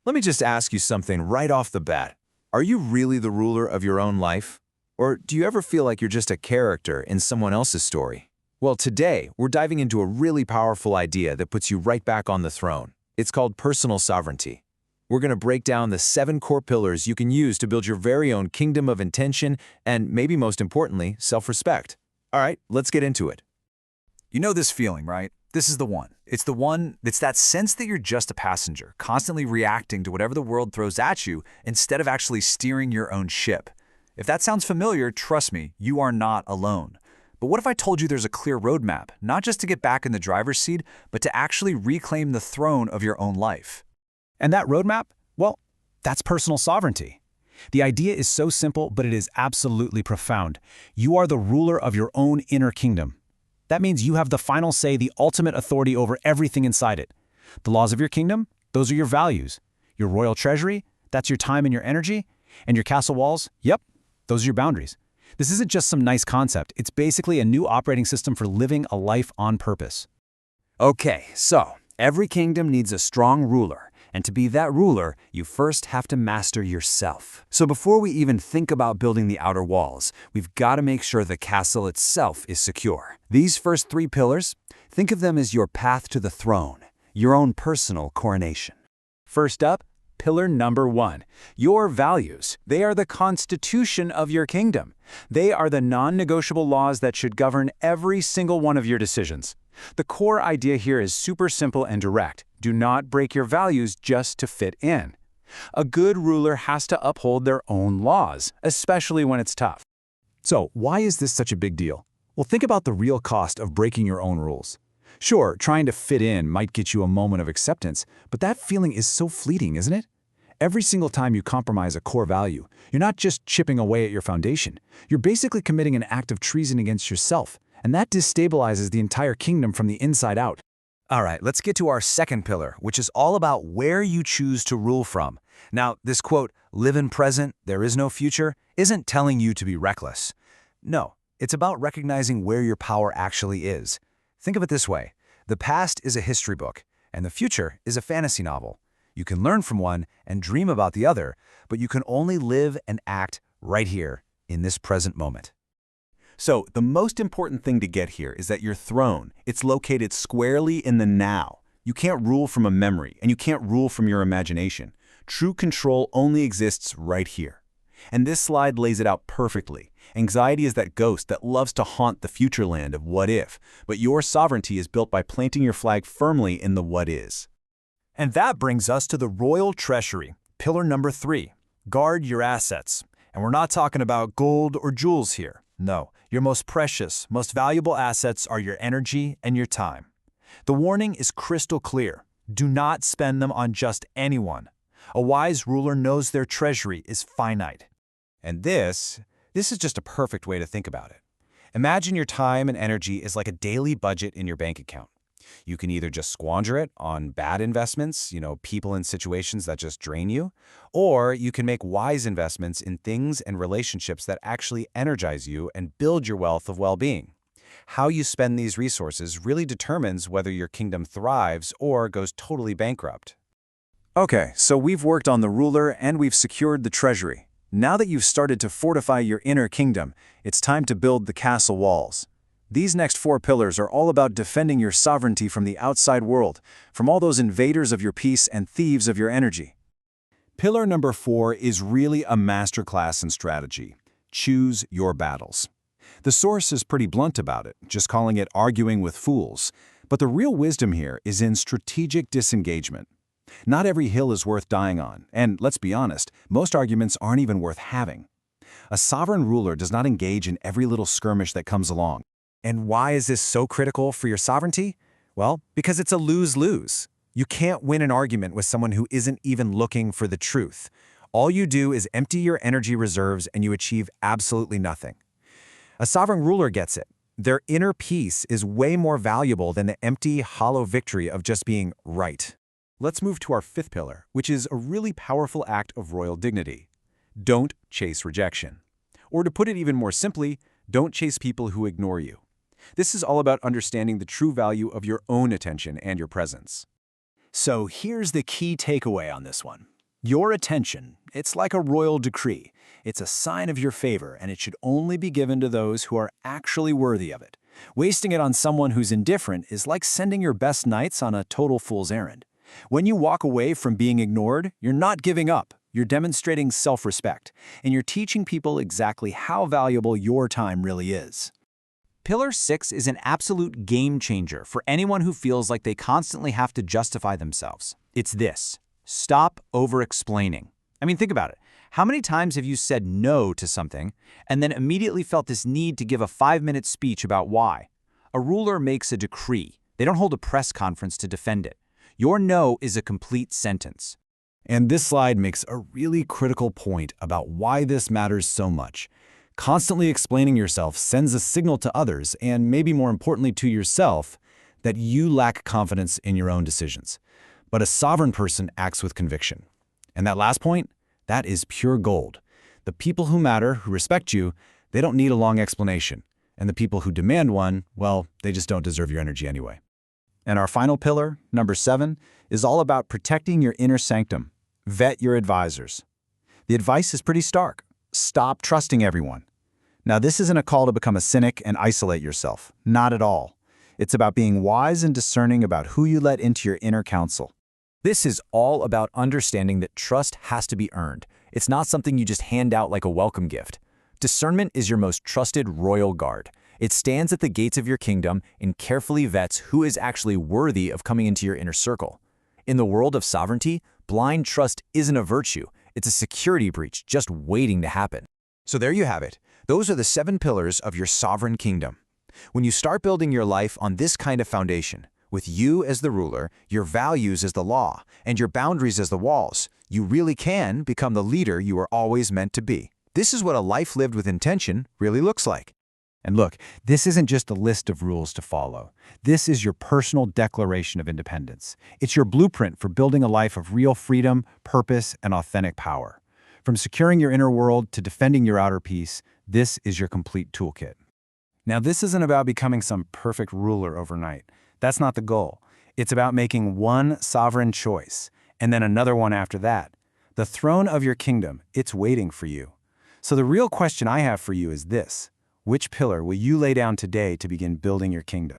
Let me just ask you something right off the bat. Are you really the ruler of your own life? Or do you ever feel like you're just a character in someone else's story? Well, today, we're diving into a really powerful idea that puts you right back on the throne. It's called personal sovereignty. We're going to break down the 7 core pillars you can use to build your very own kingdom of intention and, maybe most importantly, self-respect. All right, let's get into it. You know this feeling, right? This is the one. It's that sense that you're just a passenger, constantly reacting to whatever the world throws at you instead of actually steering your own ship. If that sounds familiar, trust me, you are not alone. But what if I told you there's a clear roadmap, not just to get back in the driver's seat, but to actually reclaim the throne of your own life? And that roadmap? Well, that's personal sovereignty. The idea is so simple, but it is absolutely profound. You are the ruler of your own inner kingdom. That means you have the final say, the ultimate authority over everything inside it. The laws of your kingdom, those are your values. Your royal treasury, that's your time and your energy. And your castle walls, yep, those are your boundaries. This isn't just some nice concept. It's basically a new operating system for living a life on purpose. Okay, so every kingdom needs a strong ruler. And to be that ruler, you first have to master yourself. So before we even think about building the outer walls, we've got to make sure the castle itself is secure. These first 3 pillars, think of them as your path to the throne, your own personal coronation. First up, pillar number 1, your values. They are the constitution of your kingdom. They are the non-negotiable laws that should govern every single one of your decisions. The core idea here is super simple and direct. Do not break your values just to fit in. A good ruler has to uphold their own laws, especially when it's tough. So, why is this such a big deal? Well, think about the real cost of breaking your own rules. Sure, trying to fit in might get you a moment of acceptance, but that feeling is so fleeting, isn't it? Every single time you compromise a core value, you're not just chipping away at your foundation. You're basically committing an act of treason against yourself, and that destabilizes the entire kingdom from the inside out. All right, let's get to our second pillar, which is all about where you choose to rule from. Now, this quote, "live in present, there is no future," isn't telling you to be reckless. No, it's about recognizing where your power actually is. Think of it this way. The past is a history book, and the future is a fantasy novel. You can learn from one and dream about the other, but you can only live and act right here in this present moment. So, the most important thing to get here is that your throne, it's located squarely in the now. You can't rule from a memory, and you can't rule from your imagination. True control only exists right here. And this slide lays it out perfectly. Anxiety is that ghost that loves to haunt the future land of what if, but your sovereignty is built by planting your flag firmly in the what is. And that brings us to the royal treasury, pillar number 3. Guard your assets. And we're not talking about gold or jewels here. No, your most precious, most valuable assets are your energy and your time. The warning is crystal clear. Do not spend them on just anyone. A wise ruler knows their treasury is finite. And this is just a perfect way to think about it. Imagine your time and energy is like a daily budget in your bank account. You can either just squander it on bad investments, people and situations that just drain you, or you can make wise investments in things and relationships that actually energize you and build your wealth of well-being. How you spend these resources really determines whether your kingdom thrives or goes totally bankrupt. Okay, so we've worked on the ruler and we've secured the treasury. Now that you've started to fortify your inner kingdom, it's time to build the castle walls. These next 4 pillars are all about defending your sovereignty from the outside world, from all those invaders of your peace and thieves of your energy. Pillar number 4 is really a masterclass in strategy. Choose your battles. The source is pretty blunt about it, just calling it arguing with fools. But the real wisdom here is in strategic disengagement. Not every hill is worth dying on, and let's be honest, most arguments aren't even worth having. A sovereign ruler does not engage in every little skirmish that comes along. And why is this so critical for your sovereignty? Well, because it's a lose-lose. You can't win an argument with someone who isn't even looking for the truth. All you do is empty your energy reserves and you achieve absolutely nothing. A sovereign ruler gets it. Their inner peace is way more valuable than the empty, hollow victory of just being right. Let's move to our 5th pillar, which is a really powerful act of royal dignity. Don't chase rejection. Or to put it even more simply, don't chase people who ignore you. This is all about understanding the true value of your own attention and your presence. So here's the key takeaway on this one. Your attention, it's like a royal decree. It's a sign of your favor, and it should only be given to those who are actually worthy of it. Wasting it on someone who's indifferent is like sending your best knights on a total fool's errand. When you walk away from being ignored, you're not giving up. You're demonstrating self-respect, and you're teaching people exactly how valuable your time really is. Pillar 6 is an absolute game changer for anyone who feels like they constantly have to justify themselves. It's this: stop over-explaining. I mean, think about it. How many times have you said no to something and then immediately felt this need to give a 5-minute speech about why? A ruler makes a decree. They don't hold a press conference to defend it. Your no is a complete sentence. And this slide makes a really critical point about why this matters so much. Constantly explaining yourself sends a signal to others, and maybe more importantly to yourself, that you lack confidence in your own decisions. But a sovereign person acts with conviction. And that last point, that is pure gold. The people who matter, who respect you, they don't need a long explanation. And the people who demand one, well, they just don't deserve your energy anyway. And our final pillar, number 7, is all about protecting your inner sanctum. Vet your advisors. The advice is pretty stark. Stop trusting everyone. Now, this isn't a call to become a cynic and isolate yourself. Not at all. It's about being wise and discerning about who you let into your inner council. This is all about understanding that trust has to be earned. It's not something you just hand out like a welcome gift. Discernment is your most trusted royal guard. It stands at the gates of your kingdom and carefully vets who is actually worthy of coming into your inner circle. In the world of sovereignty, blind trust isn't a virtue. It's a security breach just waiting to happen. So there you have it. Those are the 7 pillars of your sovereign kingdom. When you start building your life on this kind of foundation, with you as the ruler, your values as the law, and your boundaries as the walls, you really can become the leader you were always meant to be. This is what a life lived with intention really looks like. And look, this isn't just a list of rules to follow. This is your personal declaration of independence. It's your blueprint for building a life of real freedom, purpose, and authentic power. From securing your inner world to defending your outer peace, this is your complete toolkit. Now, this isn't about becoming some perfect ruler overnight. That's not the goal. It's about making one sovereign choice, and then another one after that. The throne of your kingdom, it's waiting for you. So the real question I have for you is this: which pillar will you lay down today to begin building your kingdom?